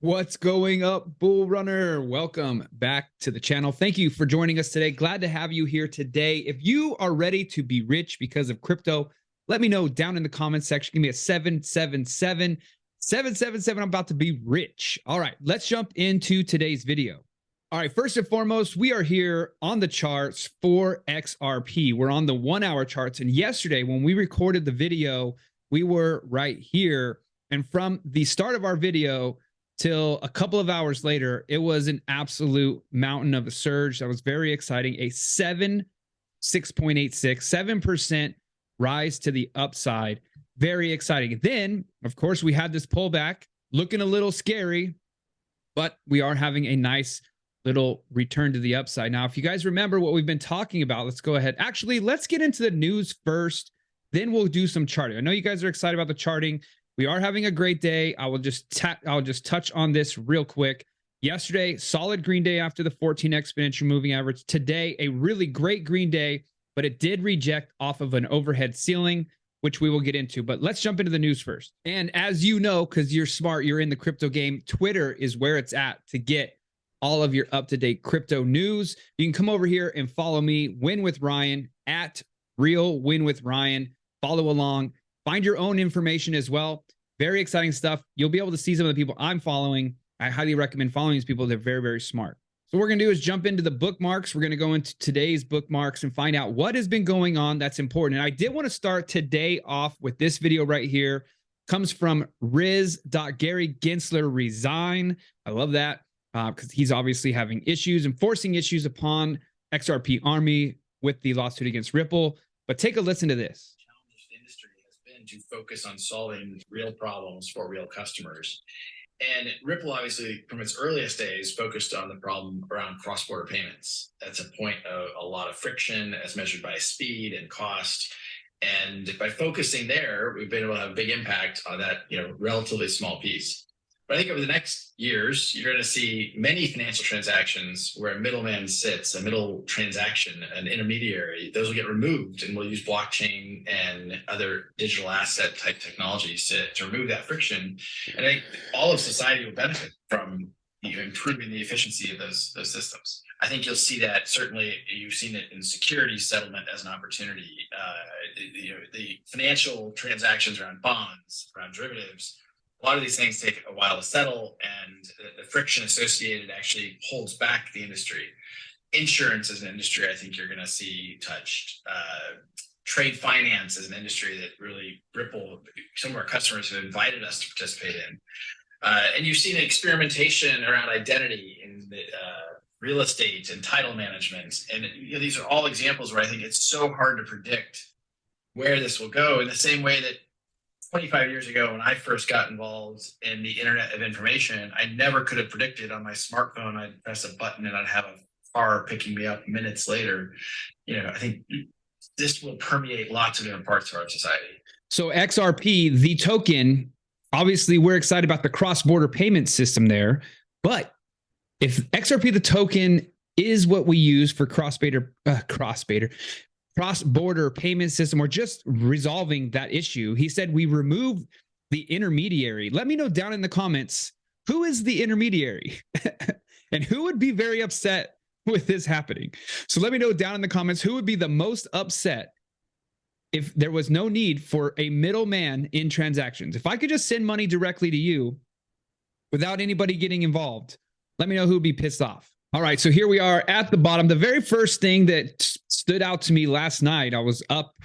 What's going up, Bull Runner? Welcome back to the channel. Thank you for joining us today. Glad to have you here today. If you are ready to be rich because of crypto, let me know down in the comments section. Give me a 777. 777. I'm about to be rich. All right, let's jump into today's video. All right, first and foremost, we are here on the charts for XRP. We're on the 1 hour charts. And yesterday, when we recorded the video, we were right here. And from the start of our video till a couple of hours later, it was an absolute mountain of a surge. That was very exciting. A 6.86, 7% rise to the upside. Very exciting. Then, of course, we had this pullback looking a little scary, but we are having a nice little return to the upside. Now, if you guys remember what we've been talking about, let's go ahead. Actually, let's get into the news first. Then we'll do some charting. I know you guys are excited about the charting. We are having a great day. I'll just touch on this real quick. Yesterday, solid green day after the 14 exponential moving average. Today, a really great green day, but it did reject off of an overhead ceiling, which we will get into. But let's jump into the news first. And as you know, because you're smart, you're in the crypto game, Twitter is where it's at to get all of your up-to-date crypto news. You can come over here and follow me, Win with Ryan, at Real Win with Ryan. Follow along. Find your own information as well. Very exciting stuff. You'll be able to see some of the people I'm following. I highly recommend following these people. They're very, very smart. So what we're going to do is jump into the bookmarks. We're going to go into today's bookmarks and find out what has been going on that's important. And I did want to start today off with this video right here. Comes from Riz.Gary Gensler resign. I love that because he's obviously having issues and forcing issues upon XRP Army with the lawsuit against Ripple. But take a listen to this. To focus on solving real problems for real customers. And Ripple, obviously, from its earliest days, focused on the problem around cross-border payments. That's a point of a lot of friction as measured by speed and cost. And by focusing there, we've been able to have a big impact on that, relatively small piece. But I think over the next years, you're going to see many financial transactions where a middleman sits, a middle transaction, an intermediary. Those will get removed, and we'll use blockchain and other digital asset type technologies to remove that friction. And I think all of society will benefit from improving the efficiency of those systems. I think you'll see that. Certainly, you've seen it in securities settlement as an opportunity. The financial transactions around bonds, around derivatives. A lot of these things take a while to settle, and the friction associated actually holds back the industry. Insurance is an industry I think you're going to see touched. Trade finance is an industry that really Ripple, some of our customers have invited us to participate in. And you've seen experimentation around identity in the, real estate and title management. And these are all examples where I think it's so hard to predict where this will go, in the same way that 25 years ago, when I first got involved in the Internet of Information, I never could have predicted on my smartphone I'd press a button and I'd have a car picking me up minutes later. I think this will permeate lots of different parts of our society. So XRP, the token, obviously we're excited about the cross-border payment system there, but if XRP, the token, is what we use for cross-border payment system, or just resolving that issue. He said we remove the intermediary. Let me know down in the comments, who is the intermediary and who would be very upset with this happening. So let me know down in the comments who would be the most upset if there was no need for a middleman in transactions. If I could just send money directly to you without anybody getting involved, let me know who would be pissed off. All right, so here we are at the bottom. The very first thing that stood out to me last night, I was up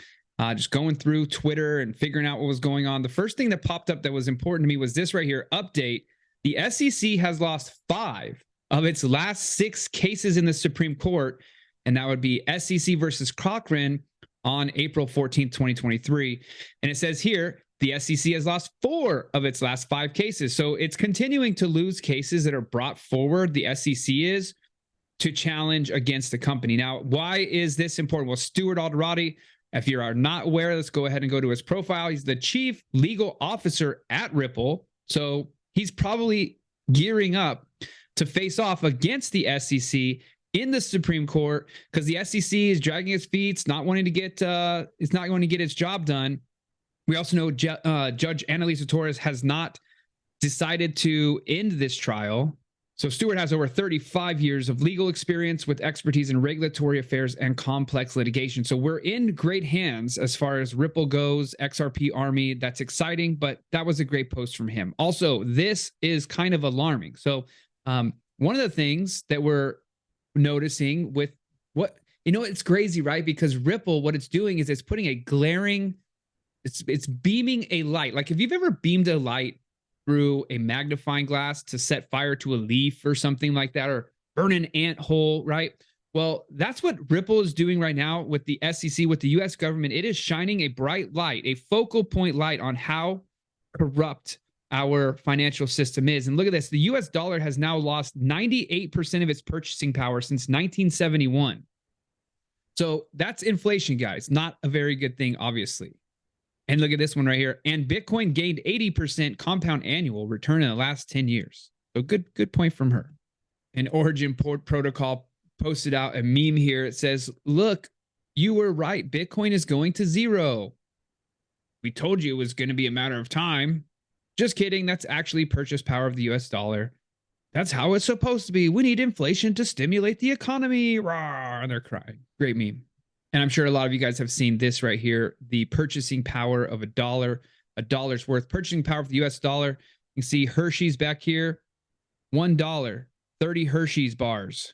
just going through Twitter and figuring out what was going on. The first thing that popped up that was important to me was this right here, update. The SEC has lost 5 of its last 6 cases in the Supreme Court, and that would be SEC versus Cochran on April 14th, 2023. And it says here, the SEC has lost 4 of its last 5 cases. So it's continuing to lose cases that are brought forward, the SEC is, to challenge against the company. Now, why is this important? Well, Stuart Alderati, if you are not aware, let's go ahead and go to his profile. He's the chief legal officer at Ripple. So he's probably gearing up to face off against the SEC in the Supreme Court, because the SEC is dragging its feet. It's not wanting to get it's not going to get its job done. We also know Judge Annalisa Torres has not decided to end this trial. So Stewart has over 35 years of legal experience with expertise in regulatory affairs and complex litigation. So we're in great hands as far as Ripple goes, XRP Army. That's exciting, but that was a great post from him. Also, this is kind of alarming. So one of the things that we're noticing with what, it's crazy, right? Because Ripple, what it's doing is it's putting a glaring, it's beaming a light. Like if you've ever beamed a light through a magnifying glass to set fire to a leaf or something like that, or burn an ant hole, right? Well, that's what Ripple is doing right now with the SEC, with the US government. It is shining a bright light, a focal point light on how corrupt our financial system is. And look at this. The US dollar has now lost 98% of its purchasing power since 1971. So that's inflation, guys. Not a very good thing, obviously. And look at this one right here. And Bitcoin gained 80% compound annual return in the last 10 years. So good point from her. And Origin Protocol posted out a meme here. It says, look, you were right. Bitcoin is going to zero. We told you it was going to be a matter of time. Just kidding. That's actually purchase power of the US dollar. That's how it's supposed to be. We need inflation to stimulate the economy. Rawr, and they're crying. Great meme. And I'm sure a lot of you guys have seen this right here, the purchasing power of a dollar's worth. Purchasing power of the US dollar. You can see Hershey's back here, $1, 30 Hershey's bars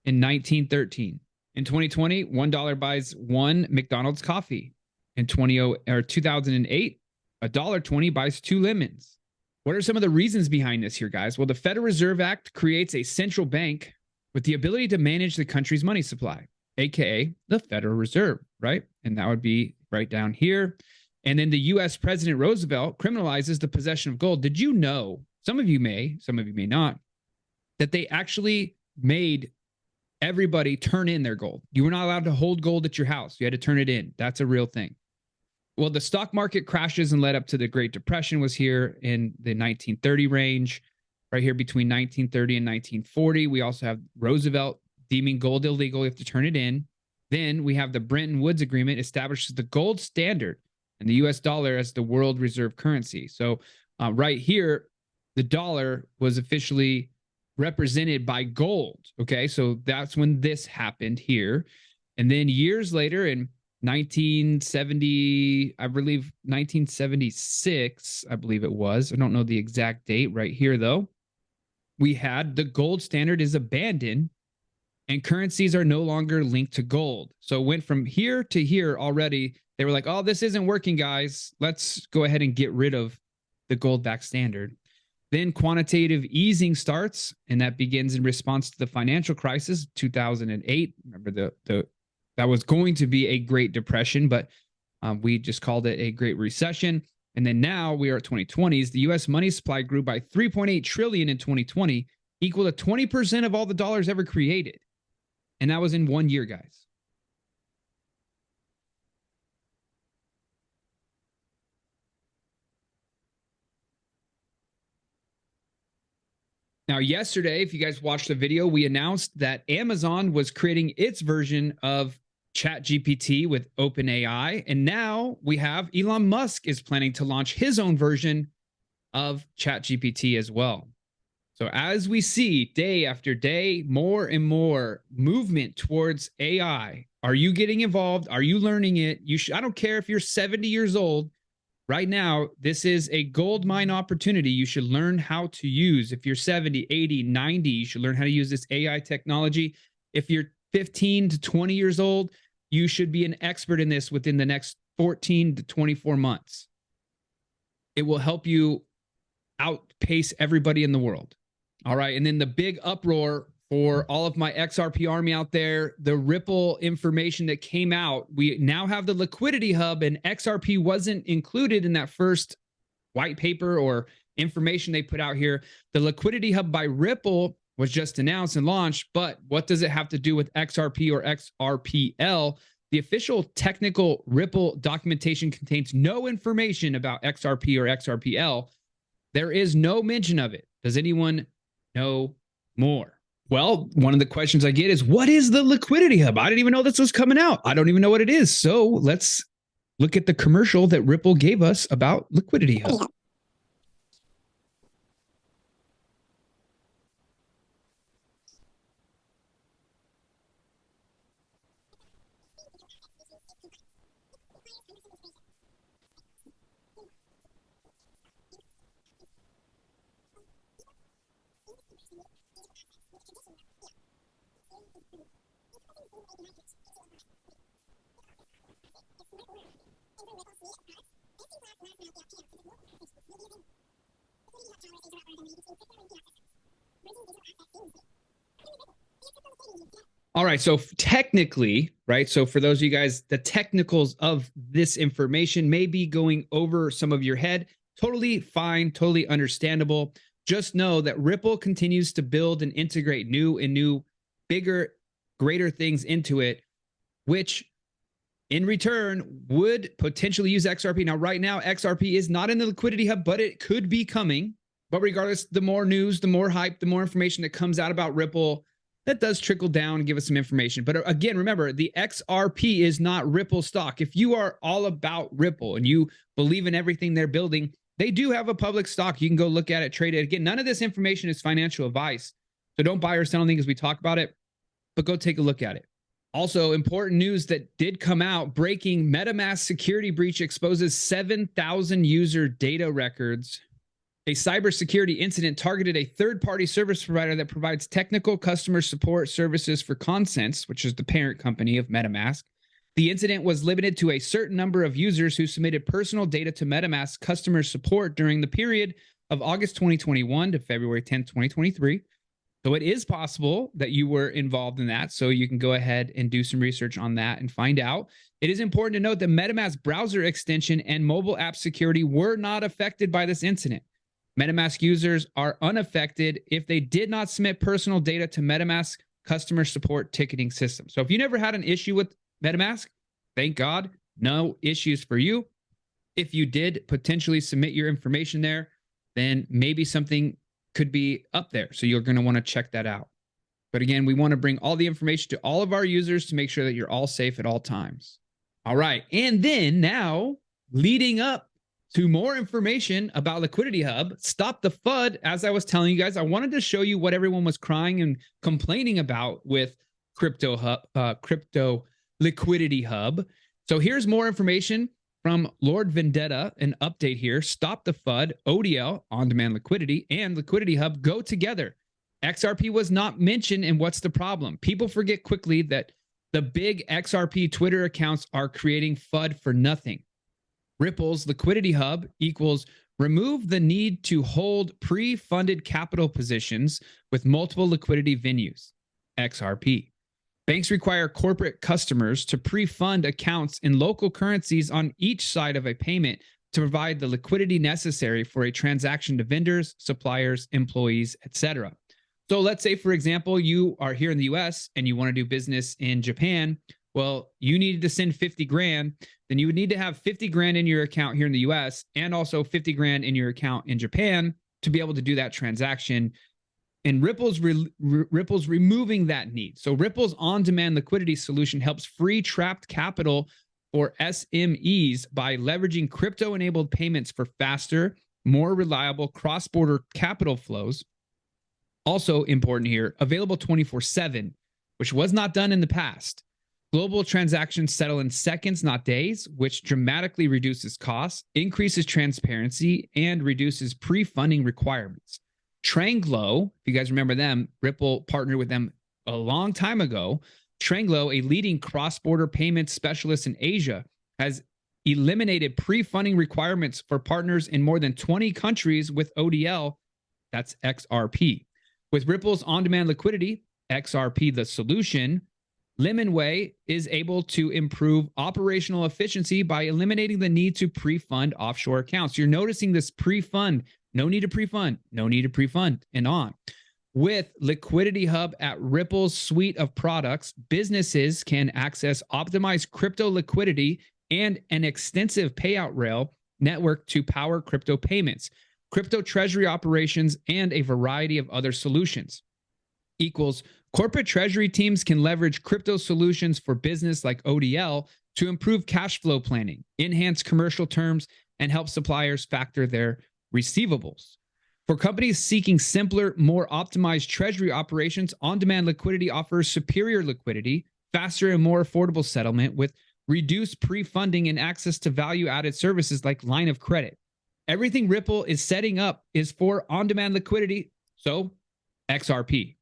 in 1913. In 2020, $1 buys one McDonald's coffee. In 2008, $1.20 buys 2 lemons. What are some of the reasons behind this here, guys? Well, the Federal Reserve Act creates a central bank with the ability to manage the country's money supply, aka the Federal Reserve, right? And that would be right down here. And then the US President Roosevelt criminalizes the possession of gold. Did you know, some of you may not, that they actually made everybody turn in their gold? You were not allowed to hold gold at your house. You had to turn it in. That's a real thing. Well, the stock market crashes and led up to the Great Depression was here in the 1930 range, right here between 1930 and 1940. We also have Roosevelt deeming gold illegal. You have to turn it in. Then we have the Bretton Woods Agreement establishes the gold standard and the US dollar as the world reserve currency. So right here, the dollar was officially represented by gold. Okay, so that's when this happened here. And then years later in 1970, I believe 1976, I believe it was. I don't know the exact date right here, though. We had the gold standard is abandoned and currencies are no longer linked to gold. So it went from here to here already. They were like, oh, this isn't working, guys. Let's go ahead and get rid of the gold-backed standard. Then quantitative easing starts, and that begins in response to the financial crisis, 2008. Remember, that was going to be a Great Depression, but we just called it a Great Recession. And then now we are at 2020s. The U.S. money supply grew by 3.8 trillion in 2020, equal to 20% of all the dollars ever created. And that was in 1 year, guys. Now, yesterday, if you guys watched the video, we announced that Amazon was creating its version of ChatGPT with OpenAI. And now we have Elon Musk is planning to launch his own version of ChatGPT as well. So as we see day after day, more and more movement towards AI. Are you getting involved? Are you learning it? I don't care if you're 70 years old. Right now, this is a gold mine opportunity you should learn how to use. If you're 70, 80, 90, you should learn how to use this AI technology. If you're 15 to 20 years old, you should be an expert in this within the next 14 to 24 months. It will help you outpace everybody in the world. All right. And then the big uproar for all of my XRP army out there, the Ripple information that came out, we now have the liquidity hub, and XRP wasn't included in that first white paper or information they put out here. The liquidity hub by Ripple was just announced and launched, but what does it have to do with XRP or XRPL? The official technical Ripple documentation contains no information about XRP or XRPL. There is no mention of it. Does anyone know more? Well, one of the questions I get is, what is the liquidity hub? I didn't even know this was coming out. I don't even know what it is. So let's look at the commercial that Ripple gave us about liquidity hub. All right, so technically, right? So for those of you guys, the technicals of this information may be going over some of your head. Totally fine, totally understandable. Just know that Ripple continues to build and integrate new, bigger, greater things into it, which in return would potentially use XRP. Now, right now, XRP is not in the liquidity hub, but it could be coming. But regardless, the more news, the more hype, the more information that comes out about Ripple, that does trickle down and give us some information. But again, remember, the XRP is not Ripple stock. If you are all about Ripple and you believe in everything they're building, they do have a public stock. You can go look at it, trade it. Again, none of this information is financial advice. So don't buy or sell anything as we talk about it, but go take a look at it. Also, important news that did come out, breaking: MetaMask security breach exposes 7,000 user data records. A cybersecurity incident targeted a third-party service provider that provides technical customer support services for Consens, which is the parent company of MetaMask. The incident was limited to a certain number of users who submitted personal data to MetaMask customer support during the period of August 2021 to February 10, 2023. So it is possible that you were involved in that. So you can go ahead and do some research on that and find out. It is important to note that MetaMask browser extension and mobile app security were not affected by this incident. MetaMask users are unaffected if they did not submit personal data to MetaMask customer support ticketing system. So if you never had an issue with MetaMask, thank God, no issues for you. If you did potentially submit your information there, then maybe something could be up there. So you're going to want to check that out. But again, we want to bring all the information to all of our users to make sure that you're all safe at all times. All right. And then now, leading up to more information about Liquidity Hub, Stop the FUD. As I was telling you guys, I wanted to show you what everyone was crying and complaining about with Crypto Liquidity Hub. So here's more information from Lord Vendetta, an update here. Stop the FUD, ODL, on-demand liquidity, and Liquidity Hub go together. XRP was not mentioned, and what's the problem? People forget quickly that the big XRP Twitter accounts are creating FUD for nothing. Ripple's Liquidity Hub equals remove the need to hold pre-funded capital positions with multiple liquidity venues, XRP. Banks require corporate customers to pre-fund accounts in local currencies on each side of a payment to provide the liquidity necessary for a transaction to vendors, suppliers, employees, etc. So let's say, for example, you are here in the US and you want to do business in Japan. Well, you needed to send 50 grand, then you would need to have 50 grand in your account here in the US and also 50 grand in your account in Japan to be able to do that transaction. And Ripple's removing that need. So Ripple's on-demand liquidity solution helps free trapped capital for SMEs by leveraging crypto-enabled payments for faster, more reliable cross-border capital flows. Also important here, available 24/7, which was not done in the past. Global transactions settle in seconds, not days, which dramatically reduces costs, increases transparency, and reduces pre-funding requirements. Tranglo, if you guys remember them, Ripple partnered with them a long time ago. Tranglo, a leading cross-border payments specialist in Asia, has eliminated pre-funding requirements for partners in more than 20 countries with ODL, that's XRP. With Ripple's on-demand liquidity, XRP the solution, Lemonway is able to improve operational efficiency by eliminating the need to pre-fund offshore accounts. You're noticing this pre-fund, no need to pre-fund, no need to pre-fund, and on. With Liquidity Hub at Ripple's suite of products, businesses can access optimized crypto liquidity and an extensive payout rail network to power crypto payments, crypto treasury operations, and a variety of other solutions. Equals corporate treasury teams can leverage crypto solutions for business like ODL to improve cash flow planning, enhance commercial terms, and help suppliers factor their receivables. For companies seeking simpler, more optimized treasury operations, on-demand liquidity offers superior liquidity, faster and more affordable settlement with reduced pre-funding and access to value-added services like line of credit. Everything Ripple is setting up is for on-demand liquidity, so XRP.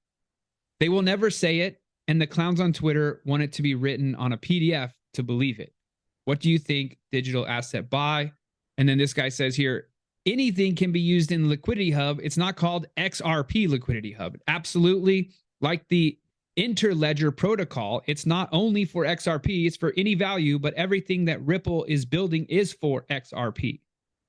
They will never say it, and the clowns on Twitter want it to be written on a PDF to believe it. What do you think, digital asset buy? And then this guy says here, anything can be used in the liquidity hub. It's not called XRP liquidity hub. Absolutely, like the interledger protocol, it's not only for XRP, it's for any value, but everything that Ripple is building is for XRP.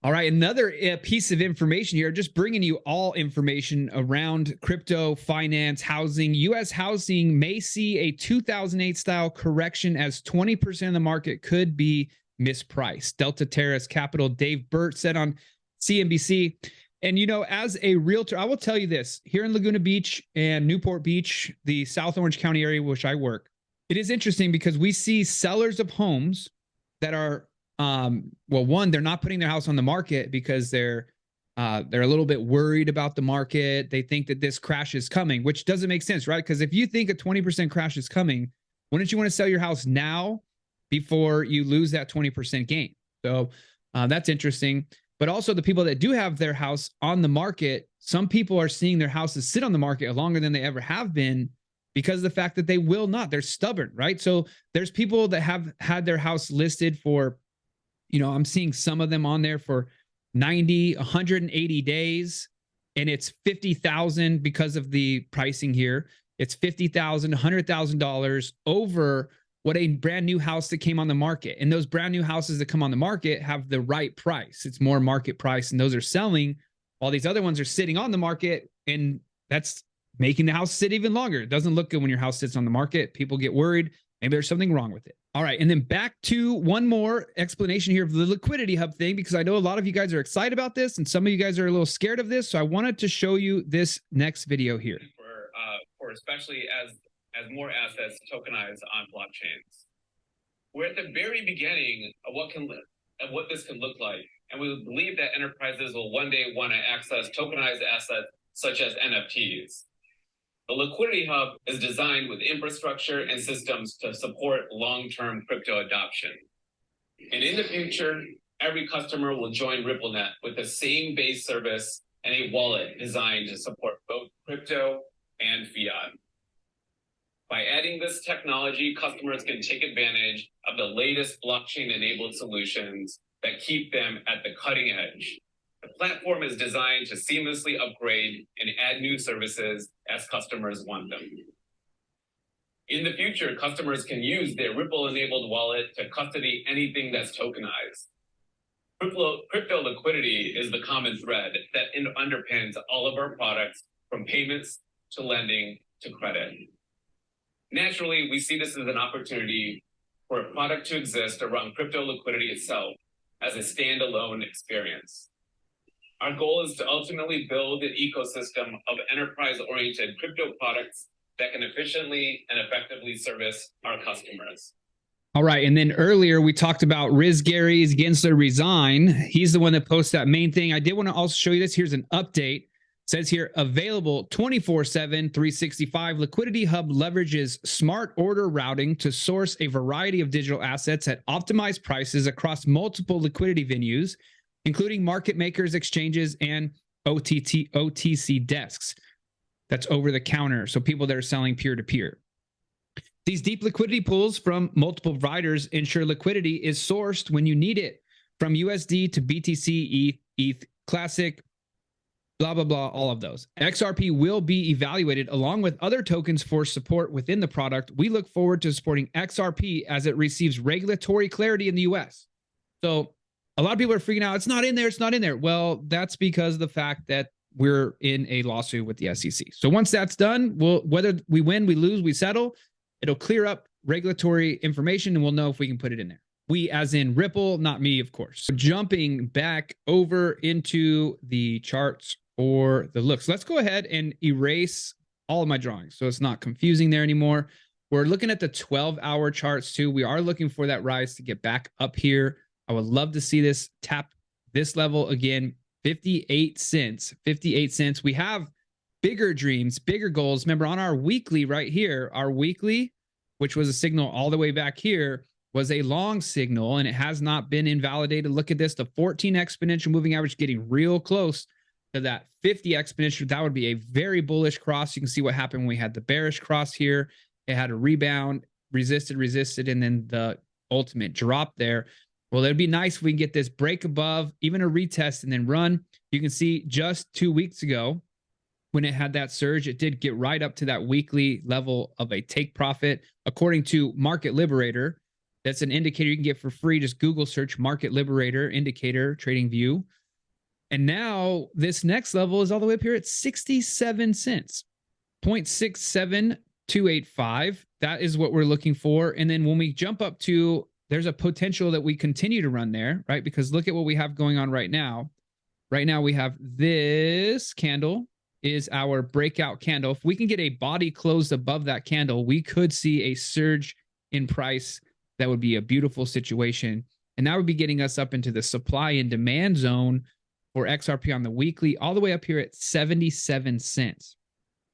All right, another piece of information here, just bringing you all information around crypto, finance, housing. U.S. housing may see a 2008 style correction as 20% of the market could be mispriced. Delta Terrace Capital Dave Burt said on CNBC. And, you know, as a realtor, I will tell you this, here in Laguna Beach and Newport Beach, the South Orange County area, which I work, it is interesting because we see sellers of homes that are, well, one, they're not putting their house on the market because they're a little bit worried about the market. They think that this crash is coming, which doesn't make sense, right? Because if you think a 20% crash is coming, wouldn't you want to sell your house now before you lose that 20% gain? So that's interesting. But also the people that do have their house on the market, some people are seeing their houses sit on the market longer than they ever have been because of the fact that they will not. They're stubborn, right? So there's people that have had their house listed for, you know, I'm seeing some of them on there for 90, 180 days, and it's $50,000 because of the pricing here. It's $50,000, $100,000 over what a brand new house that came on the market. And those brand new houses that come on the market have the right price. It's more market price, and those are selling while these other ones are sitting on the market, and that's making the house sit even longer. It doesn't look good when your house sits on the market. People get worried. Maybe there's something wrong with it. All right. And then back to one more explanation here of the liquidity hub thing, because I know a lot of you guys are excited about this and some of you guys are a little scared of this. So I wanted to show you this next video here. For especially as more assets tokenize on blockchains. We're at the very beginning of what this can look like. And we believe that enterprises will one day want to access tokenized assets such as NFTs. The Liquidity Hub is designed with infrastructure and systems to support long-term crypto adoption. And in the future, every customer will join RippleNet with the same base service and a wallet designed to support both crypto and fiat. By adding this technology, customers can take advantage of the latest blockchain-enabled solutions that keep them at the cutting edge. The platform is designed to seamlessly upgrade and add new services as customers want them. In the future, customers can use their Ripple-enabled wallet to custody anything that's tokenized. Crypto liquidity is the common thread that underpins all of our products, from payments to lending to credit. Naturally, we see this as an opportunity for a product to exist around crypto liquidity itself as a standalone experience. Our goal is to ultimately build an ecosystem of enterprise-oriented crypto products that can efficiently and effectively service our customers. All right. And then earlier we talked about Riz Gary's Gensler resign. He's the one that posts that main thing. I did want to also show you this. Here's an update. It says here, available 24/7, 365. Liquidity Hub leverages smart order routing to source a variety of digital assets at optimized prices across multiple liquidity venues, including market makers, exchanges, and OTC desks. That's over the counter. So people that are selling peer-to-peer. These deep liquidity pools from multiple providers ensure liquidity is sourced when you need it, from USD to BTC, ETH, Classic, blah, blah, blah, all of those. XRP will be evaluated along with other tokens for support within the product. We look forward to supporting XRP as it receives regulatory clarity in the US. So a lot of people are freaking out. It's not in there. It's not in there. Well, that's because of the fact that we're in a lawsuit with the SEC. So once that's done, whether we win, we lose, we settle, it'll clear up regulatory information and we'll know if we can put it in there. We as in Ripple, not me, of course. So jumping back over into the charts for the looks. Let's go ahead and erase all of my drawings so it's not confusing there anymore. We're looking at the 12-hour charts too. We are looking for that rise to get back up here. I would love to see this tap this level again, 58 cents, 58 cents. We have bigger dreams, bigger goals. Remember on our weekly right here, our weekly, which was a signal all the way back here, was a long signal and it has not been invalidated. Look at this, the 14 exponential moving average getting real close to that 50 exponential. That would be a very bullish cross. You can see what happened when we had the bearish cross here. It had a rebound, resisted, and then the ultimate drop there. Well, it'd be nice if we can get this break above, even a retest, and then run. You can see just 2 weeks ago when it had that surge, it did get right up to that weekly level of a take profit. According to Market Liberator, that's an indicator you can get for free. Just Google search Market Liberator indicator trading view. And now this next level is all the way up here at 67 cents, 0.67285. That is what we're looking for. And then when we jump up to, there's a potential that we continue to run there, right? Because look at what we have going on right now. Right now we have this candle is our breakout candle. If we can get a body closed above that candle, we could see a surge in price. That would be a beautiful situation. And that would be getting us up into the supply and demand zone for XRP on the weekly, all the way up here at 77 cents.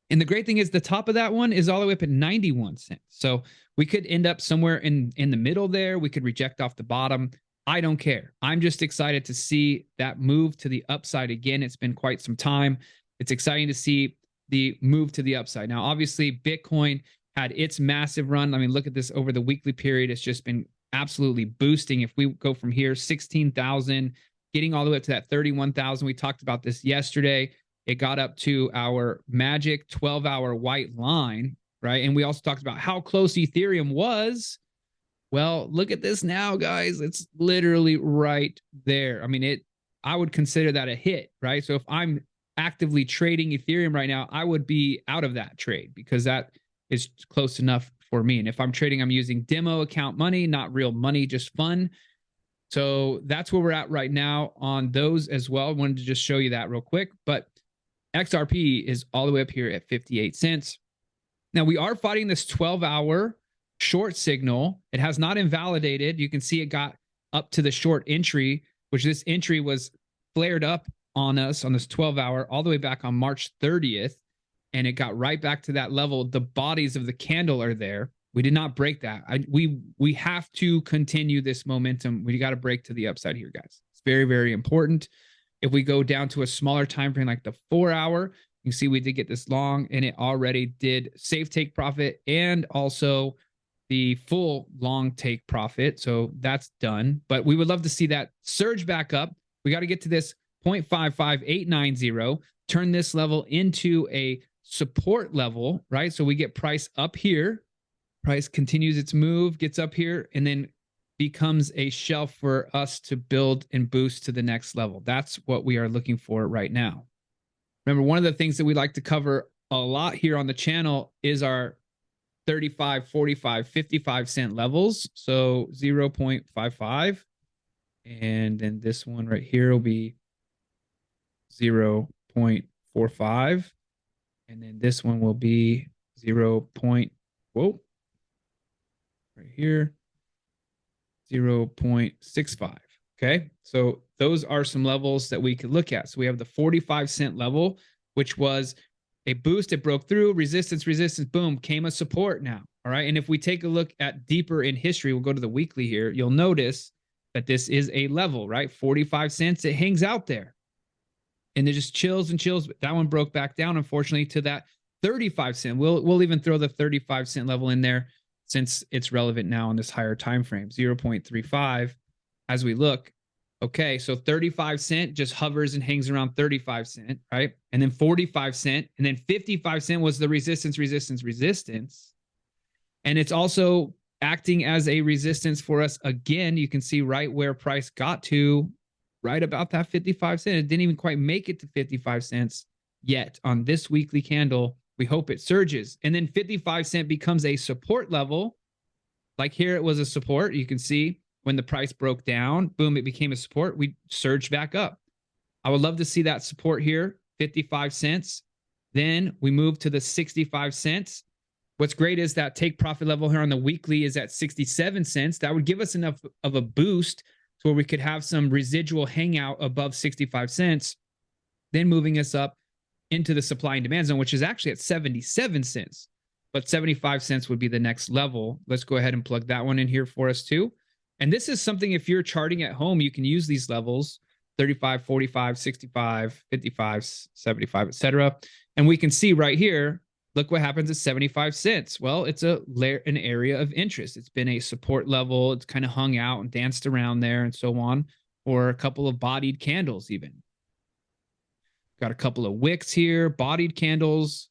And the great thing is the top of that one is all the way up at 91 cents. So we could end up somewhere in the middle there. We could reject off the bottom. I don't care. I'm just excited to see that move to the upside again. It's been quite some time. It's exciting to see the move to the upside. Now, obviously, Bitcoin had its massive run. I mean, look at this over the weekly period. It's just been absolutely boosting. If we go from here, 16,000, getting all the way up to that 31,000. We talked about this yesterday. It got up to our magic 12-hour white line, right? And we also talked about how close Ethereum was. Well, look at this now, guys. It's literally right there. I mean, I would consider that a hit, right? So if I'm actively trading Ethereum right now, I would be out of that trade because that is close enough for me. And if I'm trading, I'm using demo account money, not real money, just fun. So that's where we're at right now on those as well. I wanted to just show you that real quick, but XRP is all the way up here at 58 cents. Now we are fighting this 12-hour short signal. It has not invalidated. You can see it got up to the short entry, which this entry was flared up on us on this 12-hour all the way back on March 30th. And it got right back to that level. The bodies of the candle are there. We did not break that. We have to continue this momentum. We got to break to the upside here, guys. It's very, very important. If we go down to a smaller time frame like the 4-hour, you can see we did get this long and it already did safe take profit and also the full long take profit. So that's done. But we would love to see that surge back up. We got to get to this 0.55890, turn this level into a support level, right? So we get price up here. Price continues its move, gets up here, and then becomes a shelf for us to build and boost to the next level. That's what we are looking for right now. Remember, one of the things that we like to cover a lot here on the channel is our 35, 45, 55 cent levels. So 0.55. And then this one right here will be 0.45. And then this one will be 0. Whoa. Right here, 0.65. Okay, so those are some levels that we could look at. So we have the 45 cent level, which was a boost. It broke through resistance, boom, came a support now. All right, and if we take a look at deeper in history, we'll go to the weekly here. You'll notice that this is a level, right? 45 cents. It hangs out there, and it just chills and chills. But that one broke back down, unfortunately, to that 35 cent. We'll even throw the 35 cent level in there, since it's relevant now in this higher time frame, 0.35. As we look, okay, so 35 cent just hovers and hangs around 35 cent, right? And then 45 cent, and then 55 cent was the resistance. And it's also acting as a resistance for us again. You can see right where price got to, right about that 55 cent. It didn't even quite make it to 55 cents yet on this weekly candle. We hope it surges. And then 55 cent becomes a support level. Like here, it was a support. You can see when the price broke down, boom, it became a support. We surged back up. I would love to see that support here, 55 cents. Then we move to the 65 cents. What's great is that take profit level here on the weekly is at 67 cents. That would give us enough of a boost to where we could have some residual hangout above 65 cents. Then moving us up into the supply and demand zone, which is actually at 77 cents, but 75 cents would be the next level. Let's go ahead and plug that one in here for us too. And this is something, if you're charting at home, you can use these levels 35, 45, 65, 55, 75, etc. And we can see right here, look what happens at 75 cents. Well, it's an area of interest. It's been a support level. It's kind of hung out and danced around there and so on, or a couple of bodied candles even. Got a couple of wicks here, bodied candles.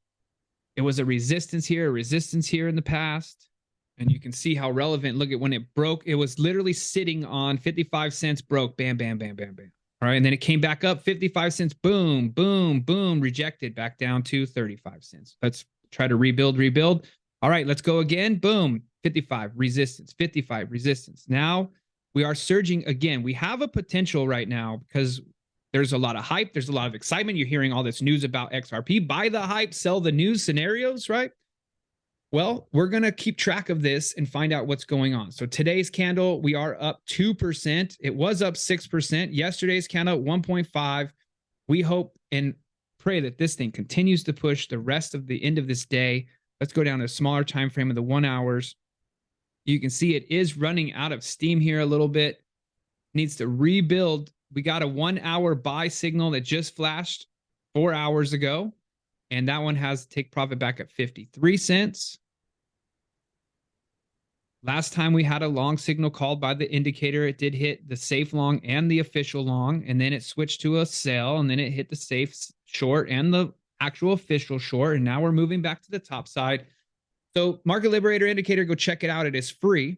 It was a resistance here in the past. And you can see how relevant. Look at when it broke. It was literally sitting on 55 cents, broke, bam, bam, bam, bam, bam. All right. And then it came back up 55 cents, boom, boom, boom, rejected back down to 35 cents. Let's try to rebuild. All right, let's go again. Boom, 55, resistance, 55, resistance. Now we are surging again. We have a potential right now because there's a lot of hype. There's a lot of excitement. You're hearing all this news about XRP. Buy the hype, sell the news scenarios, right? Well, we're going to keep track of this and find out what's going on. So today's candle, we are up 2%. It was up 6%. Yesterday's candle, 1.5. We hope and pray that this thing continues to push the rest of the end of this day. Let's go down to a smaller time frame of the 1 hours. You can see it is running out of steam here a little bit. Needs to rebuild. We got a 1 hour buy signal that just flashed 4 hours ago. And that one has to take profit back at 53 cents. Last time we had a long signal called by the indicator, it did hit the safe long and the official long, and then it switched to a sell, and then it hit the safe short and the actual official short, and now we're moving back to the top side. So Market Liberator indicator, go check it out. It is free.